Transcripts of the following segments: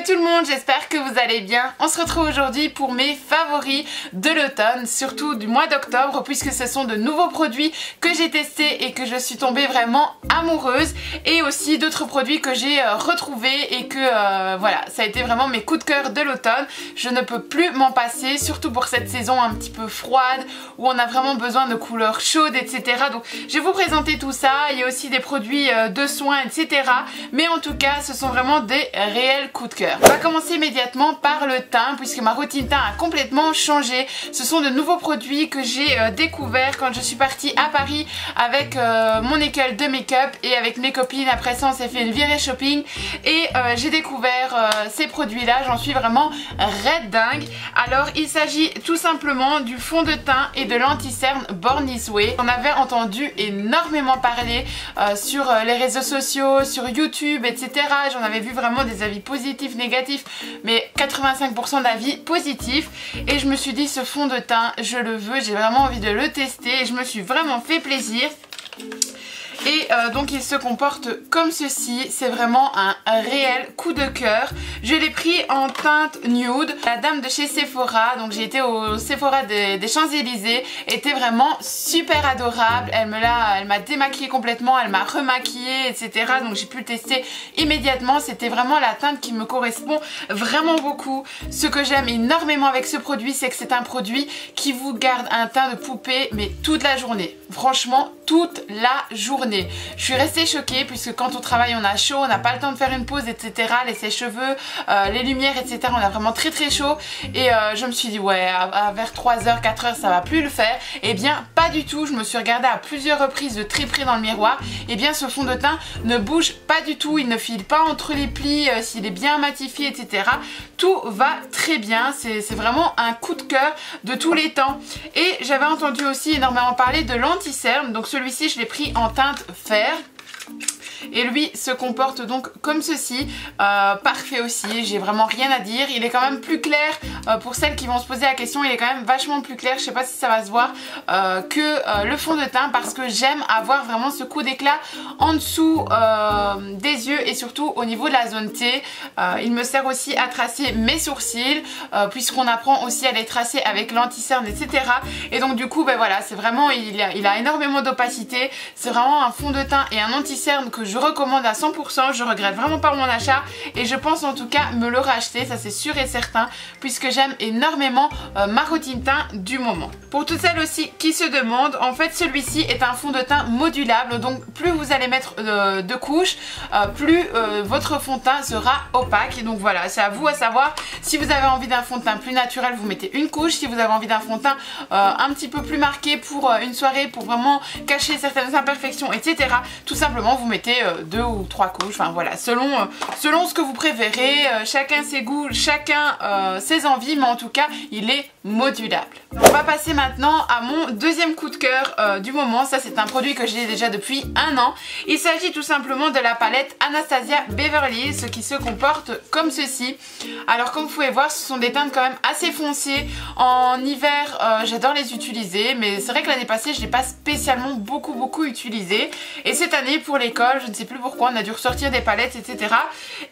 tout le monde, j'espère que vous allez bien. On se retrouve aujourd'hui pour mes favoris de l'automne, surtout du mois d'octobre, puisque ce sont de nouveaux produits que j'ai testés et que je suis tombée vraiment amoureuse, et aussi d'autres produits que j'ai retrouvés et que voilà, ça a été vraiment mes coups de cœur de l'automne. Je ne peux plus m'en passer, surtout pour cette saison un petit peu froide où on a vraiment besoin de couleurs chaudes, etc. Donc je vais vous présenter tout ça. Il y a aussi des produits de soins, etc. Mais en tout cas, ce sont vraiment des réels coups de cœur. On va commencer immédiatement par le teint, puisque ma routine teint a complètement changé. Ce sont de nouveaux produits que j'ai découverts quand je suis partie à Paris avec mon école de make-up et avec mes copines. Après ça, on s'est fait une virée shopping et j'ai découvert ces produits là. J'en suis vraiment red dingue. Alors il s'agit tout simplement du fond de teint et de l'anti-cerne Born This Way. On avait entendu énormément parler sur les réseaux sociaux, sur YouTube, etc. J'en avais vu vraiment des avis positifs, négatifs, mais 85% d'avis positifs. Et je me suis dit, ce fond de teint, je le veux, j'ai vraiment envie de le tester. Et je me suis vraiment fait plaisir. Et donc il se comporte comme ceci, c'est vraiment un réel coup de cœur. Je l'ai pris en teinte nude. La dame de chez Sephora, donc j'ai été au Sephora des Champs-Élysées, était vraiment super adorable. Elle m'a démaquillée complètement, elle m'a remaquillée, etc. Donc j'ai pu le tester immédiatement. C'était vraiment la teinte qui me correspond vraiment beaucoup. Ce que j'aime énormément avec ce produit, c'est que c'est un produit qui vous garde un teint de poupée, mais toute la journée. Franchement, toute la journée. Je suis restée choquée puisque quand on travaille on a chaud, on n'a pas le temps de faire une pause, etc. Les sèche-cheveux, les lumières, etc. On a vraiment très très chaud et je me suis dit ouais, vers 3h, 4h ça va plus le faire. Et bien pas du tout, je me suis regardée à plusieurs reprises de très près dans le miroir. Et bien ce fond de teint ne bouge pas du tout, il ne file pas entre les plis, s'il est bien matifié, etc. Tout va très bien, c'est vraiment un coup de cœur de tous les temps. Et j'avais entendu aussi énormément parler de l'anti-cerne, donc celui-ci je l'ai pris en teinte fer. Et lui se comporte donc comme ceci, parfait aussi, j'ai vraiment rien à dire. Il est quand même plus clair, pour celles qui vont se poser la question, il est quand même vachement plus clair, je sais pas si ça va se voir, que le fond de teint, parce que j'aime avoir vraiment ce coup d'éclat en dessous des yeux et surtout au niveau de la zone T. Il me sert aussi à tracer mes sourcils, puisqu'on apprend aussi à les tracer avec l'anti-cerne, etc. Et donc du coup, ben voilà, c'est vraiment, il a énormément d'opacité, c'est vraiment un fond de teint et un anti-cerne que je recommande à 100%, je regrette vraiment pas mon achat et je pense en tout cas me le racheter, ça c'est sûr et certain, puisque j'aime énormément ma routine teint du moment. Pour toutes celles aussi qui se demandent, en fait celui-ci est un fond de teint modulable, donc plus vous allez mettre de couches, plus votre fond de teint sera opaque. Et donc voilà, c'est à vous à savoir si vous avez envie d'un fond de teint plus naturel, vous mettez une couche. Si vous avez envie d'un fond de teint un petit peu plus marqué pour une soirée, pour vraiment cacher certaines imperfections, etc., tout simplement vous mettez 2 ou 3 couches, enfin voilà, selon ce que vous préférez, chacun ses goûts, chacun ses envies, mais en tout cas il est modulable. On va passer maintenant à mon deuxième coup de cœur du moment. Ça c'est un produit que j'ai déjà depuis un an. Il s'agit tout simplement de la palette Anastasia Beverly Hills, qui se comporte comme ceci. Alors comme vous pouvez voir, ce sont des teintes quand même assez foncées. En hiver j'adore les utiliser, mais c'est vrai que l'année passée je ne l'ai pas spécialement beaucoup utilisé, et cette année pour l'école, je ne sais plus pourquoi, on a dû ressortir des palettes, etc.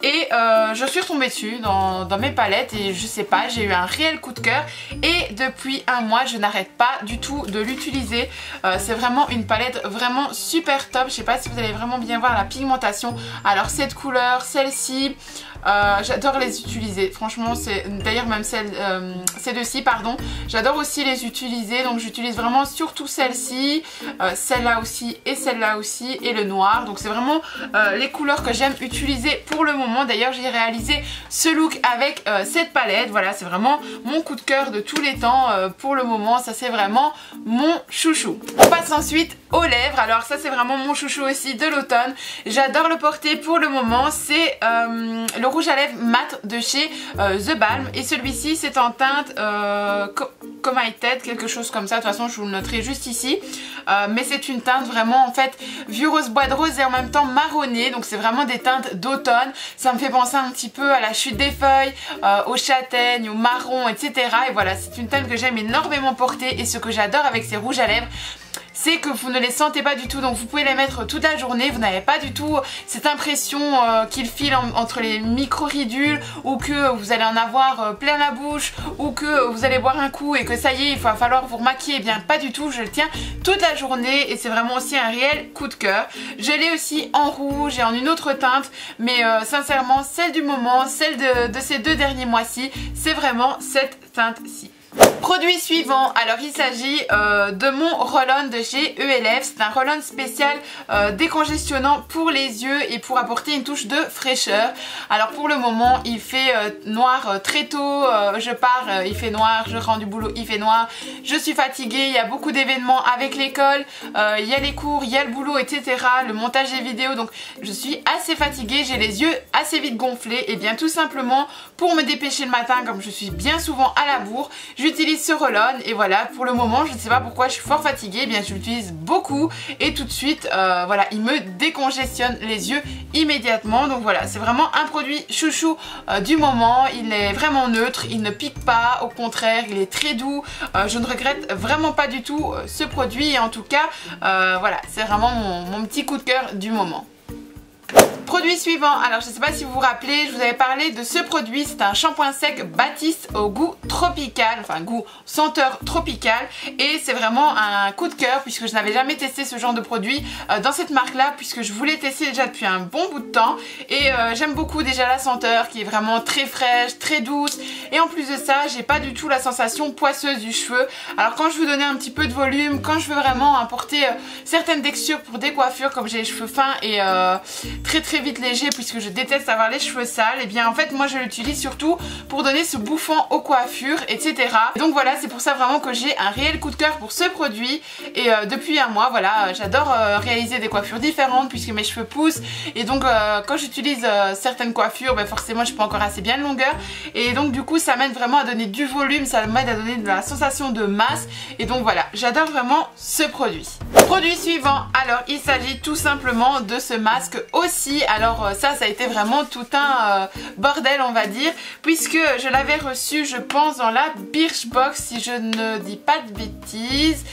Et je suis retombée dessus dans mes palettes et je sais pas, j'ai eu un réel coup de cœur et depuis un mois je n'arrête pas du tout de l'utiliser. C'est vraiment une palette vraiment super top. Je sais pas si vous allez vraiment bien voir la pigmentation. Alors cette couleur, celle-ci, j'adore les utiliser, franchement. C'est d'ailleurs même ces deux-ci, pardon, j'adore aussi les utiliser, donc j'utilise vraiment surtout celle-ci, celle-là aussi et le noir. Donc c'est vraiment les couleurs que j'aime utiliser pour le moment. D'ailleurs j'ai réalisé ce look avec cette palette, voilà, c'est vraiment mon coup de cœur de tous les temps pour le moment. Ça c'est vraiment mon chouchou. On passe ensuite aux lèvres. Alors ça c'est vraiment mon chouchou aussi de l'automne, j'adore le porter pour le moment. C'est le rouge à lèvres mat de chez The Balm, et celui-ci c'est en teinte Comated, quelque chose comme ça. De toute façon je vous le noterai juste ici, mais c'est une teinte vraiment en fait vieux rose bois de rose et en même temps marronné, donc c'est vraiment des teintes d'automne. Ça me fait penser un petit peu à la chute des feuilles, aux châtaignes, au marron, etc. Et voilà, c'est une teinte que j'aime énormément porter, et ce que j'adore avec ces rouges à lèvres, c'est que vous ne les sentez pas du tout. Donc vous pouvez les mettre toute la journée, vous n'avez pas du tout cette impression qu'ils filent entre les micro-ridules, ou que vous allez en avoir plein la bouche, ou que vous allez boire un coup et que ça y est, il va falloir vous remaquiller. Eh bien pas du tout, je le tiens toute la journée et c'est vraiment aussi un réel coup de cœur. Je l'ai aussi en rouge et en une autre teinte, mais sincèrement celle du moment, celle de ces 2 derniers mois-ci, c'est vraiment cette teinte-ci. Produit suivant, alors il s'agit de mon roll-on de chez ELF. C'est un roll-on spécial décongestionnant pour les yeux et pour apporter une touche de fraîcheur. Alors pour le moment il fait noir très tôt, je pars, il fait noir, je rentre du boulot, il fait noir, je suis fatiguée, il y a beaucoup d'événements avec l'école, il y a les cours, il y a le boulot, etc. Le montage des vidéos, donc je suis assez fatiguée, j'ai les yeux assez vite gonflés. Et bien tout simplement pour me dépêcher le matin, comme je suis bien souvent à la bourre, j'utilise ce roll-on et voilà, pour le moment je ne sais pas pourquoi je suis fort fatiguée, eh bien je l'utilise beaucoup et tout de suite voilà, il me décongestionne les yeux immédiatement. Donc voilà, c'est vraiment un produit chouchou du moment. Il est vraiment neutre, il ne pique pas, au contraire il est très doux, je ne regrette vraiment pas du tout ce produit et en tout cas voilà, c'est vraiment mon petit coup de cœur du moment. Produit suivant, alors je ne sais pas si vous vous rappelez, je vous avais parlé de ce produit, c'est un shampoing sec Batiste au goût tropical, enfin goût senteur tropical, et c'est vraiment un coup de cœur puisque je n'avais jamais testé ce genre de produit dans cette marque là, puisque je voulais tester déjà depuis un bon bout de temps et j'aime beaucoup déjà la senteur qui est vraiment très fraîche, très douce, et en plus de ça j'ai pas du tout la sensation poisseuse du cheveu. Alors quand je veux donner un petit peu de volume, quand je veux vraiment apporter certaines textures pour des coiffures comme j'ai les cheveux fins et très vite léger puisque je déteste avoir les cheveux sales, et bien en fait moi je l'utilise surtout pour donner ce bouffant aux coiffures, etc. Donc voilà, c'est pour ça vraiment que j'ai un réel coup de cœur pour ce produit et depuis un mois voilà, j'adore réaliser des coiffures différentes puisque mes cheveux poussent, et donc quand j'utilise certaines coiffures, ben forcément je suis pas encore assez bien de longueur, et donc du coup ça m'aide vraiment à donner du volume, ça m'aide à donner de la sensation de masse, et donc voilà, j'adore vraiment ce produit. Produit suivant, alors il s'agit tout simplement de ce masque aussi. Alors ça a été vraiment tout un bordel on va dire, puisque je l'avais reçu je pense dans la Birchbox si je ne dis pas de bêtises.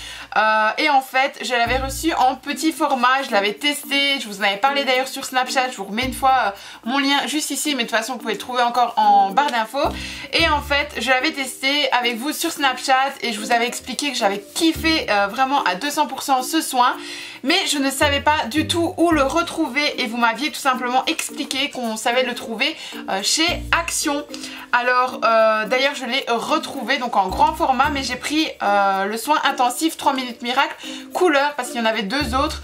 Et en fait je l'avais reçu en petit format, je l'avais testé, je vous en avais parlé d'ailleurs sur Snapchat, je vous remets une fois mon lien juste ici, mais de toute façon vous pouvez le trouver encore en barre d'infos. Et en fait je l'avais testé avec vous sur Snapchat et je vous avais expliqué que j'avais kiffé vraiment à 200% ce soin, mais je ne savais pas du tout où le retrouver et vous m'aviez tout simplement expliqué qu'on savait le trouver chez Action. Alors d'ailleurs je l'ai retrouvé donc en grand format, mais j'ai pris le soin intensif 3 minutes miracle couleur parce qu'il y en avait 2 autres.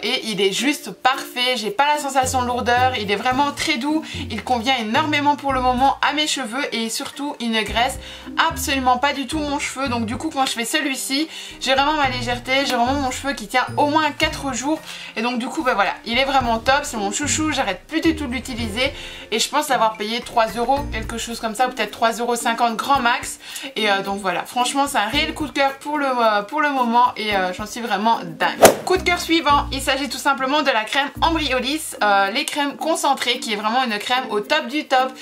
Et il est juste parfait, j'ai pas la sensation de lourdeur, il est vraiment très doux, il convient énormément pour le moment à mes cheveux et surtout il ne graisse absolument pas du tout mon cheveu. Donc du coup quand je fais celui-ci, j'ai vraiment ma légèreté, j'ai vraiment mon cheveu qui tient au moins 4 jours et donc du coup ben voilà, il est vraiment top, c'est mon chouchou, j'arrête plus du tout de l'utiliser et je pense l'avoir payé 3 €, quelque chose comme ça, ou peut-être 3,50 € grand max, et donc voilà, franchement c'est un réel coup de cœur pour le moment et j'en suis vraiment dingue. Coup de cœur suivant, il s'agit tout simplement de la crème Ambriolis, les crèmes concentrées, qui est vraiment une crème au top du top.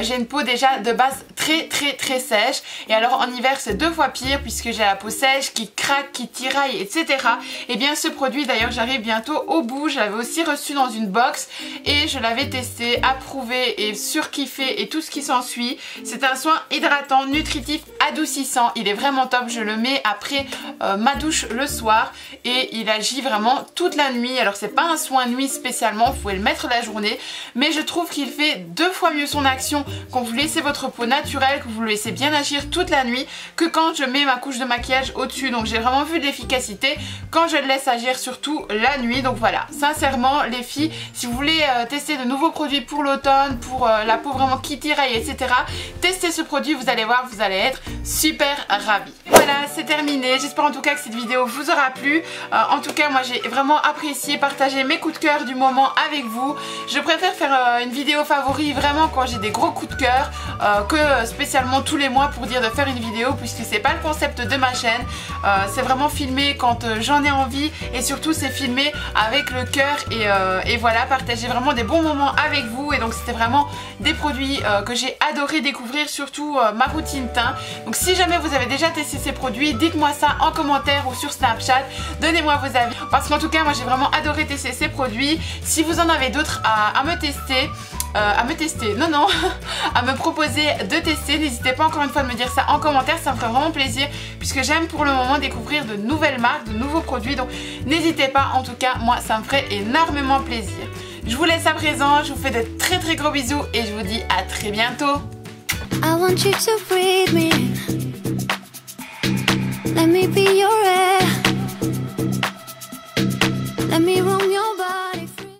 J'ai une peau déjà de base très sèche, et alors en hiver c'est 2 fois pire puisque j'ai la peau sèche qui craque, qui tiraille, etc. Et bien ce produit d'ailleurs j'arrive bientôt au bout, je l'avais aussi reçu dans une box et je l'avais testé, approuvé et surkiffé et tout ce qui s'ensuit. C'est un soin hydratant, nutritif, adoucissant, il est vraiment top, je le mets après ma douche le soir et il agit vraiment toute la nuit. Alors c'est pas un soin nuit spécialement, vous pouvez le mettre la journée, mais je trouve qu'il fait 2 fois mieux son action quand vous laissez votre peau naturelle, que vous le laissez bien agir toute la nuit, que quand je mets ma couche de maquillage au-dessus. Donc j'ai vraiment vu de l'efficacité quand je le laisse agir surtout la nuit. Donc voilà, sincèrement les filles, si vous voulez tester de nouveaux produits pour l'automne, pour la peau vraiment qui tiraille, etc., testez ce produit, vous allez voir, vous allez être super ravis. Voilà, c'est terminé, j'espère en tout cas que cette vidéo vous aura plu. En tout cas moi j'ai vraiment apprécié partager mes coups de cœur du moment avec vous. Je préfère faire une vidéo favori vraiment quand j'ai des gros coups de cœur que spécialement tous les mois pour dire de faire une vidéo, puisque c'est pas le concept de ma chaîne. C'est vraiment filmé quand j'en ai envie et surtout c'est filmé avec le cœur et voilà, partager vraiment des bons moments avec vous. Et donc c'était vraiment des produits que j'ai adoré découvrir, surtout ma routine teint. Donc Donc si jamais vous avez déjà testé ces produits, dites-moi ça en commentaire ou sur Snapchat, donnez-moi vos avis, parce qu'en tout cas moi j'ai vraiment adoré tester ces produits. Si vous en avez d'autres à me tester, à me proposer de tester, n'hésitez pas encore une fois de me dire ça en commentaire, ça me ferait vraiment plaisir puisque j'aime pour le moment découvrir de nouvelles marques, de nouveaux produits, donc n'hésitez pas, en tout cas moi ça me ferait énormément plaisir. Je vous laisse à présent, je vous fais de très très gros bisous et je vous dis à très bientôt. I want you to breathe me. Let me be your air. Let me roam your